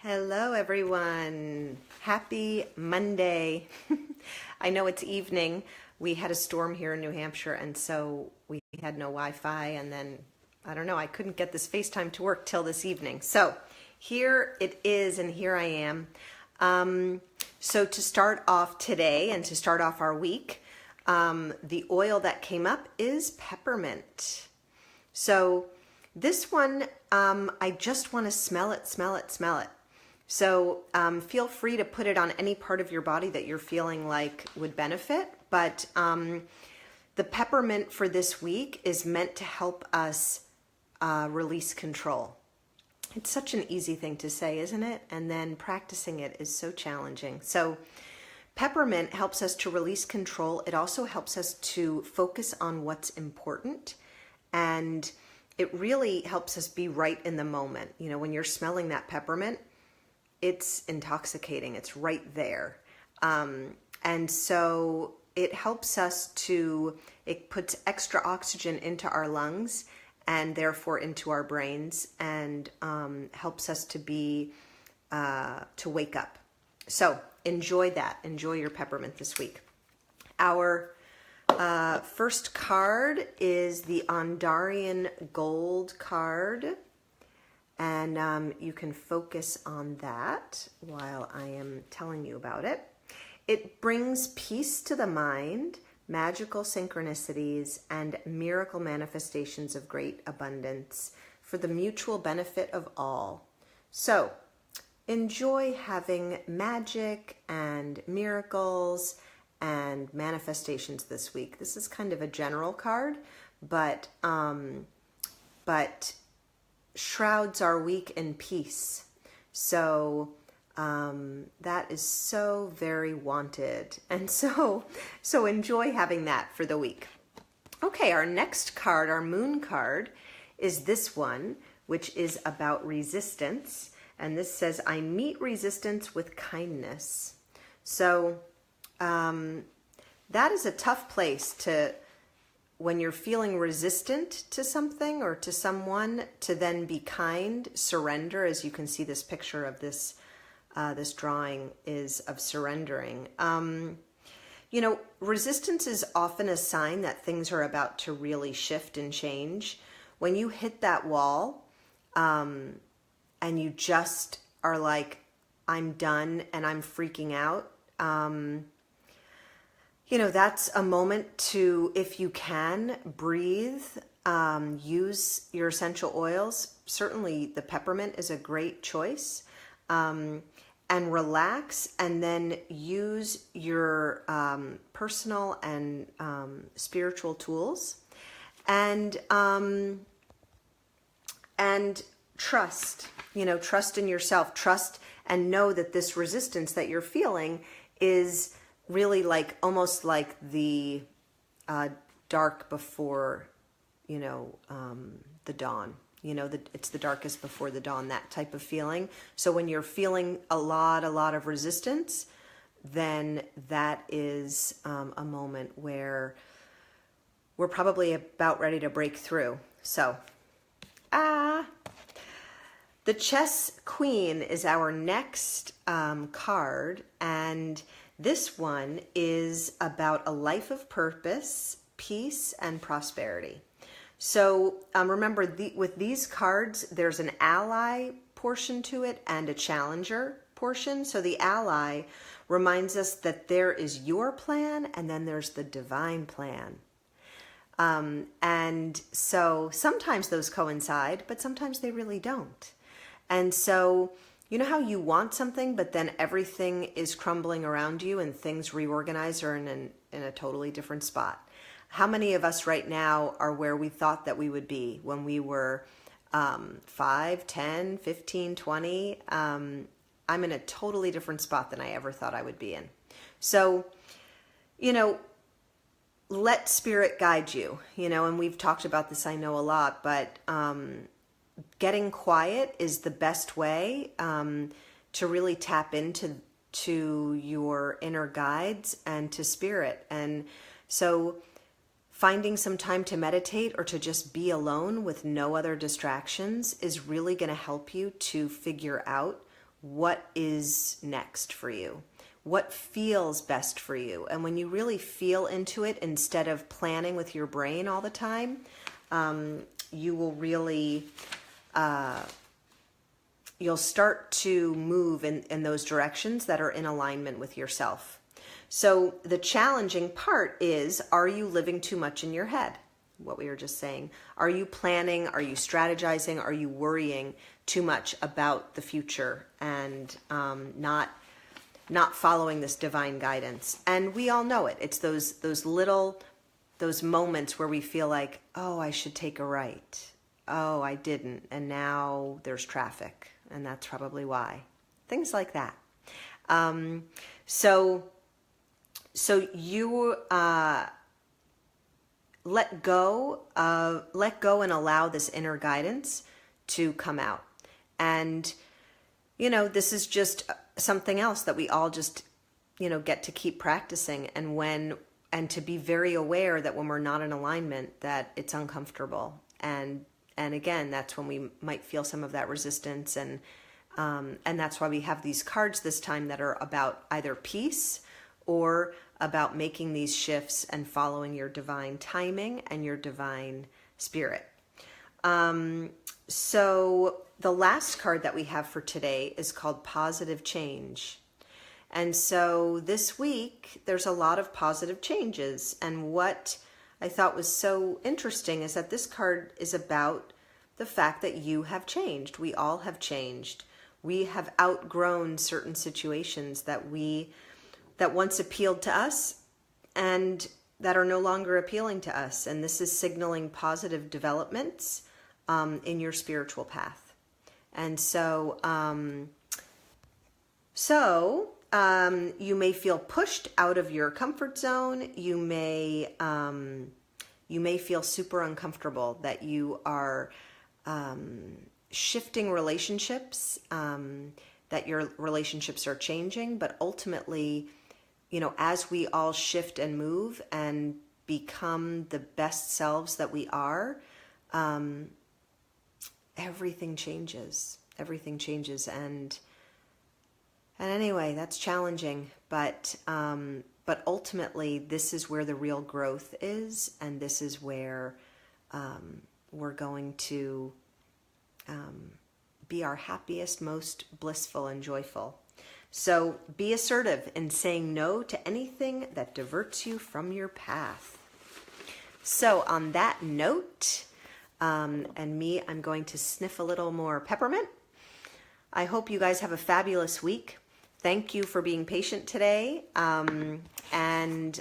Hello, everyone. Happy Monday. I know it's evening. We had a storm here in New Hampshire, and so we had no Wi-Fi, and then, I don't know, I couldn't get this FaceTime to work till this evening. So here it is, and here I am. So to start off today and to start off our week, the oil that came up is peppermint. So this one, I just want to smell it. So feel free to put it on any part of your body that you're feeling like would benefit. But the peppermint for this week is meant to help us release control. It's such an easy thing to say, isn't it? And then practicing it is so challenging. So peppermint helps us to release control. It also helps us to focus on what's important. And it really helps us be right in the moment. You know, when you're smelling that peppermint, it's intoxicating. It's right there. And so it helps us to, it puts extra oxygen into our lungs and therefore into our brains, and helps us to be, to wake up. So enjoy that. Enjoy your peppermint this week. Our first card is the Ondari Gold card. And you can focus on that while I am telling you about it. It brings peace to the mind, magical synchronicities, and miracle manifestations of great abundance for the mutual benefit of all. So enjoy having magic and miracles and manifestations this week. This is kind of a general card, but shrouds our week in peace. So that is so very wanted. And so enjoy having that for the week. Okay, our next card, our moon card, is this one, which is about resistance. And this says, I meet resistance with kindness. So that is a tough place to, when you're feeling resistant to something or to someone, to then be kind, surrender. As you can see, this picture of this this drawing is of surrendering. You know, resistance is often a sign that things are about to really shift and change. When you hit that wall and you just are like, I'm done and I'm freaking out, you know, that's a moment to, if you can, breathe, use your essential oils. Certainly the peppermint is a great choice. And relax, and then use your personal and spiritual tools, and trust. You know, trust in yourself. Trust and know that this resistance that you're feeling is really like almost like the dark before, you know, the dawn. You know, it's the darkest before the dawn, that type of feeling. So when you're feeling a lot of resistance, then that is a moment where we're probably about ready to break through. So, the Chess Queen is our next card, and this one is about a life of purpose, peace, and prosperity. So remember, with these cards, there's an ally portion to it and a challenger portion. So the ally reminds us that there is your plan and then there's the divine plan. And so sometimes those coincide, but sometimes they really don't. And so you know how you want something, but then everything is crumbling around you and things reorganize or in a totally different spot. How many of us right now are where we thought that we would be when we were 5, 10, 15, 20? I'm in a totally different spot than I ever thought I would be in. So, you know, let spirit guide you, you know, and we've talked about this, I know, a lot, but getting quiet is the best way to really tap into your inner guides and to spirit. And so finding some time to meditate or to just be alone with no other distractions is really going to help you to figure out what is next for you, what feels best for you. And when you really feel into it instead of planning with your brain all the time, you will really, you'll start to move in those directions that are in alignment with yourself. So the challenging part is, are you living too much in your head? What we were just saying. Are you planning? Are you strategizing? Are you worrying too much about the future and not following this divine guidance? And we all know it. It's those moments where we feel like, oh, I should take a right. Oh, I didn't. And now there's traffic. And that's probably why. Things like that. So you let go and allow this inner guidance to come out. And, this is just something else that we all just, get to keep practicing. And to be very aware that when we're not in alignment, that it's uncomfortable. And again, that's when we might feel some of that resistance. And that's why we have these cards this time that are about either peace or about making these shifts and following your divine timing and your divine spirit. So the last card that we have for today is called Positive Change. And so this week, there's a lot of positive changes. And what I thought was so interesting is that this card is about the fact that you have changed. We all have changed. We have outgrown certain situations that once appealed to us and that are no longer appealing to us. And this is signaling positive developments in your spiritual path. And so, you may feel pushed out of your comfort zone. You may feel super uncomfortable that you are shifting relationships, that your relationships are changing, but ultimately, as we all shift and move and become the best selves that we are, everything changes. Everything changes. And anyway, that's challenging, but ultimately this is where the real growth is. And this is where, we're going to, be our happiest, most blissful and joyful. So be assertive in saying no to anything that diverts you from your path. So on that note, I'm going to sniff a little more peppermint. I hope you guys have a fabulous week. Thank you for being patient today. And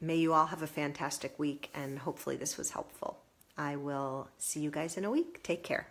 may you all have a fantastic week. And hopefully this was helpful. I will see you guys in a week. Take care.